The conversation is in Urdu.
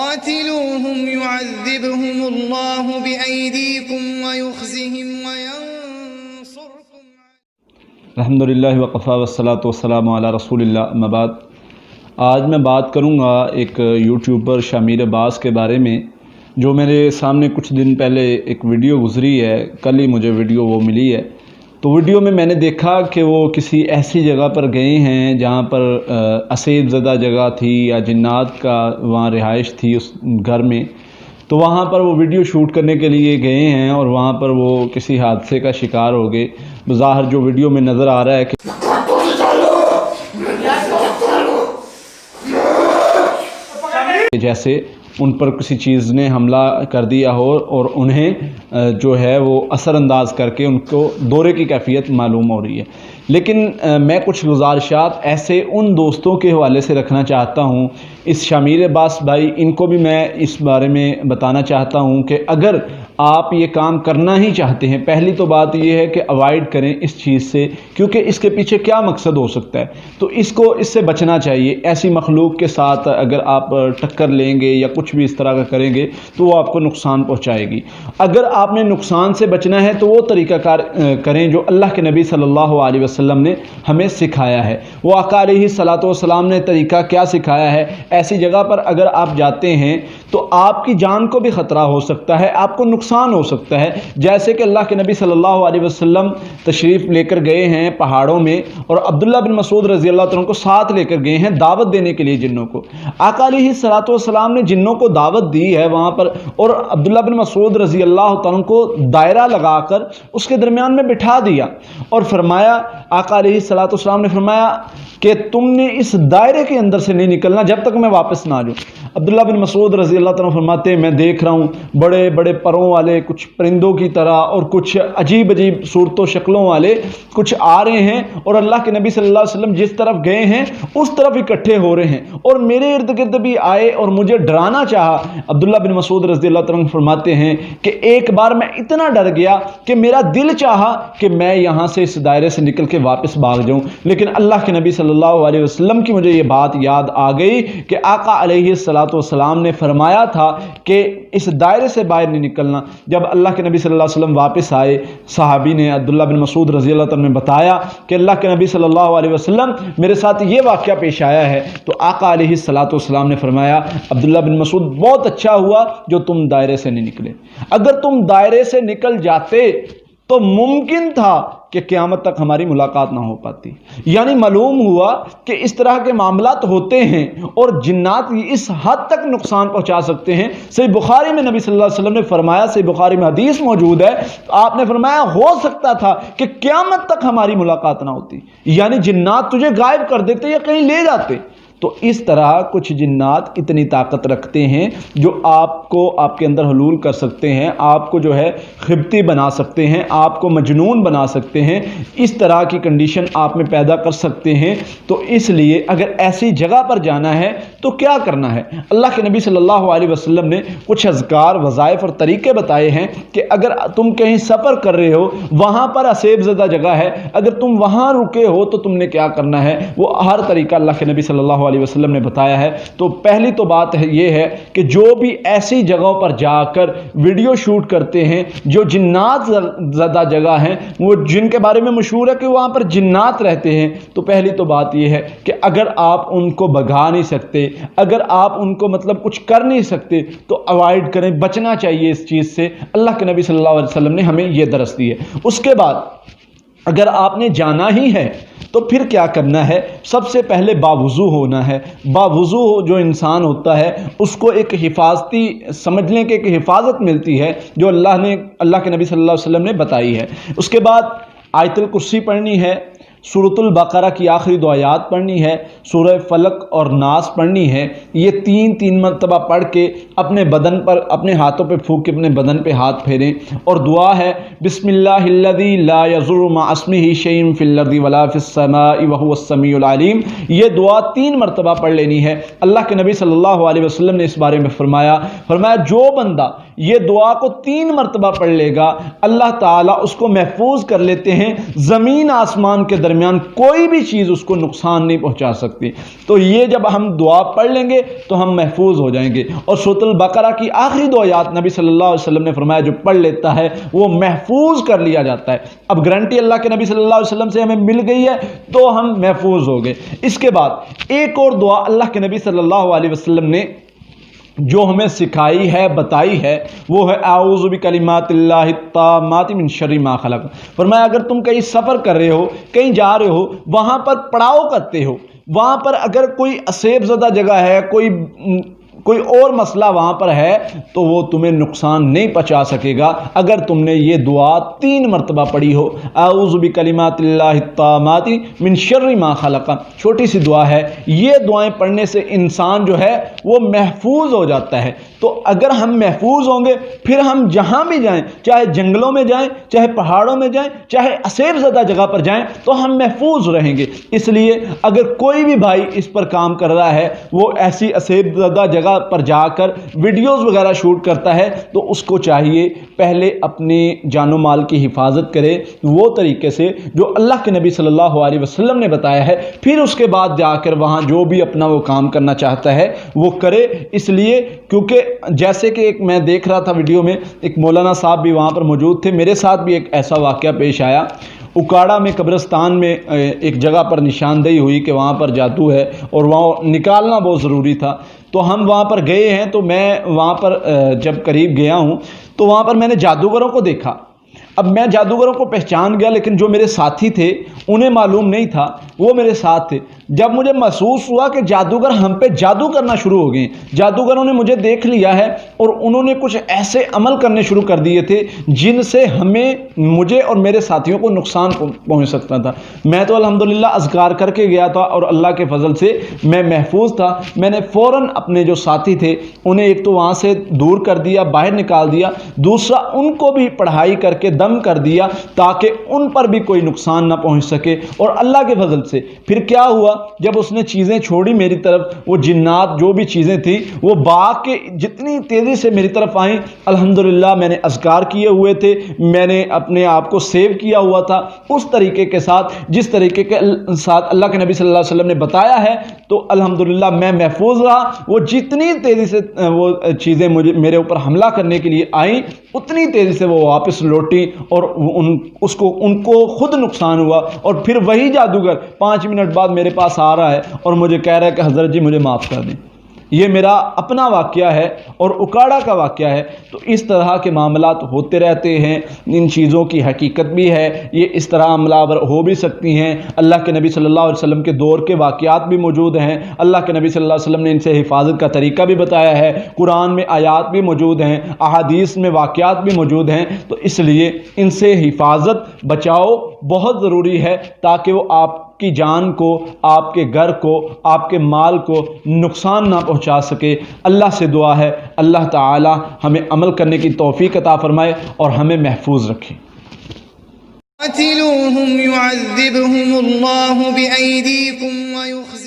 قاتلوهم يعذبهم الله بأيديكم ويخزهم وينصركم. الحمدللہ وقفا والصلاة والسلام علی رسول اللہ، اما بعد. آج میں بات کروں گا ایک یوٹیوبر شامیر عباس کے بارے میں، جو میرے سامنے کچھ دن پہلے ایک ویڈیو گزری ہے. کل ہی مجھے ویڈیو وہ ملی ہے. تو ویڈیو میں نے دیکھا کہ وہ کسی ایسی جگہ پر گئے ہیں جہاں پر اسیب زدہ جگہ تھی یا جنات کا وہاں رہائش تھی اس گھر میں. تو وہاں پر وہ ویڈیو شوٹ کرنے کے لیے گئے ہیں اور وہاں پر وہ کسی حادثے کا شکار ہو گئے. بظاہر جو ویڈیو میں نظر آ رہا ہے کہ جیسے ان پر کسی چیز نے حملہ کر دیا ہو اور انہیں جو ہے وہ اثر انداز کر کے ان کو دورے کی کیفیت معلوم ہو رہی ہے. لیکن میں کچھ گزارشات ایسے ان دوستوں کے حوالے سے رکھنا چاہتا ہوں. اس شامیر عباس بھائی، ان کو بھی میں اس بارے میں بتانا چاہتا ہوں کہ اگر آپ یہ کام کرنا ہی چاہتے ہیں، پہلی تو بات یہ ہے کہ اوائڈ کریں اس چیز سے، کیونکہ اس کے پیچھے کیا مقصد ہو سکتا ہے. تو اس سے بچنا چاہیے. ایسی مخلوق کے ساتھ اگر آپ ٹکر لیں گے یا کچھ بھی اس طرح کا کریں گے تو وہ آپ کو نقصان پہنچائے گی. اگر آپ نے نقصان سے بچنا ہے تو وہ طریقہ کار کریں جو اللہ کے نبی صلی اللہ علیہ وسلم نے ہمیں سکھایا ہے. وہ آقا علیہ الصلوۃ والسلام نے طریقہ کیا سکھایا ہے؟ ایسی جگہ پر اگر آپ جاتے ہیں تو آپ کی جان کو بھی خطرہ ہو سکتا ہے، آپ کو نقصان ہو سکتا ہے. جیسے کہ اللہ کے نبی صلی اللہ علیہ وسلم تشریف لے کر گئے ہیں پہاڑوں میں، اور عبداللہ بن مسعود رضی اللہ عنہ کو ساتھ لے کر گئے ہیں دعوت دینے کے لیے جنوں کو. آقا علیہ الصلوۃ والسلام نے جنوں کو دعوت دی ہے وہاں پر، اور عبداللہ بن مسعود رضی اللہ عنہ کو دائرہ لگا کر اس کے درمیان میں بٹھا دیا اور فرمایا، آقا علیہ الصلوۃ والسلام نے فرمایا کہ تم نے اس دائرے کے اندر سے نہیں نکلنا جب تک میں واپس نہ آ جاؤں. عبداللہ بن مسعود رضی اللہ عنہ فرماتے ہیں، میں دیکھ رہا ہوں بڑے بڑے پروں والے کچھ پرندوں کی طرح اور کچھ عجیب عجیب صورتوں شکلوں والے کچھ آ رہے ہیں، اور اللہ کے نبی صلی اللہ علیہ وسلم جس طرف گئے ہیں اس طرف اکٹھے ہو رہے ہیں اور میرے ارد گرد بھی آئے اور مجھے ڈرانا چاہا. عبداللہ بن مسعود رضی اللہ عنہ فرماتے ہیں کہ ایک بار میں اتنا ڈر گیا کہ میرا دل چاہا کہ میں یہاں سے اس دائرے سے نکل کے واپس بھاگ جاؤں، لیکن اللہ کے نبی صلی اللہ علیہ وسلم کی مجھے یہ بات یاد آ گئی کہ آقا علیہ الصلوۃ والسلام نے فرمایا تھا کہ اس دائرے سے باہر نہیں نکلنا. جب اللہ کے نبی صلی اللہ علیہ وسلم واپس آئے، صحابی نے عبداللہ بن مسعود رضی اللہ عنہ نے بتایا کہ اللہ کے نبی صلی اللہ علیہ وسلم میرے ساتھ یہ واقعہ پیش آیا ہے. تو آقا علیہ الصلوۃ والسلام نے فرمایا، عبداللہ بن مسعود بہت اچھا ہوا جو تم دائرے سے نہیں نکلے. اگر تم دائرے سے نکل جاتے تو ممکن تھا کہ قیامت تک ہماری ملاقات نہ ہو پاتی. یعنی معلوم ہوا کہ اس طرح کے معاملات ہوتے ہیں اور جنات اس حد تک نقصان پہنچا سکتے ہیں. صحیح بخاری میں نبی صلی اللہ علیہ وسلم نے فرمایا، صحیح بخاری میں حدیث موجود ہے، آپ نے فرمایا ہو سکتا تھا کہ قیامت تک ہماری ملاقات نہ ہوتی. یعنی جنات تجھے غائب کر دیتے یا کہیں لے جاتے. تو اس طرح کچھ جنات اتنی طاقت رکھتے ہیں جو آپ کے اندر حلول کر سکتے ہیں، آپ کو جو ہے خبتی بنا سکتے ہیں، آپ کو مجنون بنا سکتے ہیں، اس طرح کی کنڈیشن آپ میں پیدا کر سکتے ہیں. تو اس لیے اگر ایسی جگہ پر جانا ہے تو کیا کرنا ہے؟ اللہ کے نبی صلی اللہ علیہ وسلم نے کچھ اذکار، وظائف اور طریقے بتائے ہیں کہ اگر تم کہیں سفر کر رہے ہو، وہاں پر اسیب زدہ جگہ ہے، اگر تم وہاں رکے ہو تو تم نے کیا کرنا ہے. وہ ہر طریقہ اللہ کے نبی صلی اللہ علیہ وسلم نے بتایا ہے. تو پہلی تو بات یہ ہے کہ جو بھی ایسی جگہوں پر جا کر ویڈیو شوٹ کرتے ہیں جو جنات زدہ جگہ ہیں، وہ جن کے بارے میں مشہور ہے کہ وہاں پر جنات رہتے ہیں، تو پہلی تو بات یہ ہے کہ اگر آپ ان کو بھگا نہیں سکتے، اگر آپ ان کو کچھ کر نہیں سکتے تو اوائڈ کریں، بچنا چاہیے اس چیز سے. اللہ کے نبی صلی اللہ علیہ وسلم نے ہمیں یہ درس دی ہے. اس کے بعد اگر آپ نے جانا ہی ہے تو پھر کیا کرنا ہے؟ سب سے پہلے باوضو ہونا ہے. باوضو جو انسان ہوتا ہے اس کو ایک حفاظتی سمجھ لیں کہ ایک حفاظت ملتی ہے جو اللہ کے نبی صلی اللہ علیہ وسلم نے بتائی ہے. اس کے بعد آیت الکرسی پڑھنی ہے، سورۃ البقرہ کی آخری 2 آیات پڑھنی ہے، سورہ فلق اور ناس پڑھنی ہے. یہ تین مرتبہ پڑھ کے اپنے بدن پر، اپنے ہاتھوں پہ پھونک کے اپنے بدن پہ ہاتھ پھیریں. اور دعا ہے بسم اللہ الذی لا یضر مع اسمہ شیء فی الارض ولا فی السماء وهو السمیع العلیم. یہ دعا 3 مرتبہ پڑھ لینی ہے. اللہ کے نبی صلی اللہ علیہ وسلم نے اس بارے میں فرمایا جو بندہ یہ دعا کو 3 مرتبہ پڑھ لے گا، اللہ تعالیٰ اس کو محفوظ کر لیتے ہیں، زمین آسمان کے درمیان کوئی بھی چیز اس کو نقصان نہیں پہنچا سکتی۔ تو یہ جب ہم دعا پڑھ لیں گے تو ہم محفوظ ہو جائیں گے۔ اور سورۃ البقرہ کی آخری 2 آیات نبی صلی اللہ علیہ وسلم نے فرمایا جو پڑھ لیتا ہے وہ محفوظ کر لیا جاتا ہے۔ اب گارنٹی اللہ کے نبی صلی اللہ علیہ وسلم سے ہمیں مل گئی ہے تو ہم محفوظ ہو گئے۔ اس کے بعد ایک اور دعا اللہ کے نبی صلی اللہ علیہ وسلم نے جو ہمیں سکھائی ہے، بتائی ہے، وہ ہے اعوذ بکلمات اللہ التامات من شر ما خلق۔ فرمایا اگر تم کہیں سفر کر رہے ہو، کہیں جا رہے ہو، وہاں پر پڑاؤ کرتے ہو، وہاں پر اگر کوئی اسیب زدہ جگہ ہے، کوئی اور مسئلہ وہاں پر ہے تو وہ تمہیں نقصان نہیں پہنچا سکے گا اگر تم نے یہ دعا 3 مرتبہ پڑھی ہو، اعوذ بکلمات اللہ التامات من شر ما خلق۔ چھوٹی سی دعا ہے، یہ دعائیں پڑھنے سے انسان جو ہے وہ محفوظ ہو جاتا ہے۔ تو اگر ہم محفوظ ہوں گے پھر ہم جہاں بھی جائیں، چاہے جنگلوں میں جائیں، چاہے پہاڑوں میں جائیں، چاہے اسیب زدہ جگہ پر جائیں تو ہم محفوظ رہیں گے۔ اس لیے اگر کوئی بھی بھائی اس پر کام کر رہا ہے، وہ ایسی اسیب زدہ جگہ پر جا کر ویڈیوز وغیرہ شوٹ کرتا ہے تو اس کو چاہیے پہلے اپنی جان و مال کی حفاظت کرے وہ طریقے سے جو اللہ کے نبی صلی اللہ علیہ وسلم نے بتایا ہے، پھر اس کے بعد جا کر وہاں جو بھی اپنا وہ کام کرنا چاہتا ہے وہ کرے۔ اس لیے کیونکہ جیسے کہ ایک میں دیکھ رہا تھا ویڈیو میں، ایک مولانا صاحب بھی وہاں پر موجود تھے، میرے ساتھ بھی ایک ایسا واقعہ پیش آیا۔ اکاڑا میں قبرستان میں ایک جگہ پر نشاندہی ہوئی کہ وہاں پر جادو ہے اور وہاں نکالنا بہت ضروری تھا، تو ہم وہاں پر گئے ہیں۔ تو میں وہاں پر جب قریب گیا ہوں تو وہاں پر میں نے جادوگروں کو دیکھا۔ اب میں جادوگروں کو پہچان گیا لیکن جو میرے ساتھی تھے انہیں معلوم نہیں تھا، وہ میرے ساتھ تھے۔ جب مجھے محسوس ہوا کہ جادوگر ہم پہ جادو کرنا شروع ہو گئے، جادوگروں نے مجھے دیکھ لیا ہے اور انہوں نے کچھ ایسے عمل کرنے شروع کر دیے تھے جن سے مجھے اور میرے ساتھیوں کو نقصان پہنچ سکتا تھا۔ میں تو الحمدللہ اذکار کر کے گیا تھا اور اللہ کے فضل سے میں محفوظ تھا۔ میں نے فوراً اپنے جو ساتھی تھے انہیں ایک تو وہاں سے دور کر دیا، باہر نکال دیا، دوسرا ان کو بھی پڑھائی کر کے دم کر دیا تاکہ ان پر بھی کوئی نقصان نہ پہنچ سکے۔ اور اللہ کے فضل سے پھر کیا ہوا، جب اس نے چیزیں چھوڑی میری طرف، وہ جنات جو بھی چیزیں تھیں وہ باغ کے جتنی تیزی سے میری طرف آئیں، الحمدللہ میں نے اذکار کیے ہوئے تھے، میں نے اپنے آپ کو سیو کیا ہوا تھا اس طریقے کے ساتھ جس طریقے کے ساتھ اللہ کے نبی صلی اللہ علیہ وسلم نے بتایا ہے، تو الحمدللہ میں محفوظ رہا۔ وہ جتنی تیزی سے وہ چیزیں میرے اوپر حملہ کرنے کے لیے آئیں اتنی تیزی سے وہ واپس لوٹی اور ان کو خود نقصان ہوا۔ اور پھر وہی جادوگر 5 منٹ بعد میرے پاس آ رہا ہے اور مجھے کہہ رہا ہے کہ حضرت جی مجھے معاف کر دیں۔ یہ میرا اپنا واقعہ ہے اور اکاڑا کا واقعہ ہے۔ تو اس طرح کے معاملات ہوتے رہتے ہیں، ان چیزوں کی حقیقت بھی ہے، یہ اس طرح عملہ آور ہو بھی سکتی ہیں۔ اللہ کے نبی صلی اللہ علیہ وسلم کے دور کے واقعات بھی موجود ہیں، اللہ کے نبی صلی اللہ علیہ وسلم نے ان سے حفاظت کا طریقہ بھی بتایا ہے، قرآن میں آیات بھی موجود ہیں، احادیث میں واقعات بھی موجود ہیں۔ تو اس لیے ان سے حفاظت بچاؤ بہت ضروری ہے تاکہ وہ آپ کی جان کو، آپ کے گھر کو، آپ کے مال کو نقصان نہ پہنچا سکے۔ اللہ سے دعا ہے اللہ تعالی ہمیں عمل کرنے کی توفیق عطا فرمائے اور ہمیں محفوظ رکھے۔ قاتلوهم يعذبهم الله بأيديكم ويخزيهم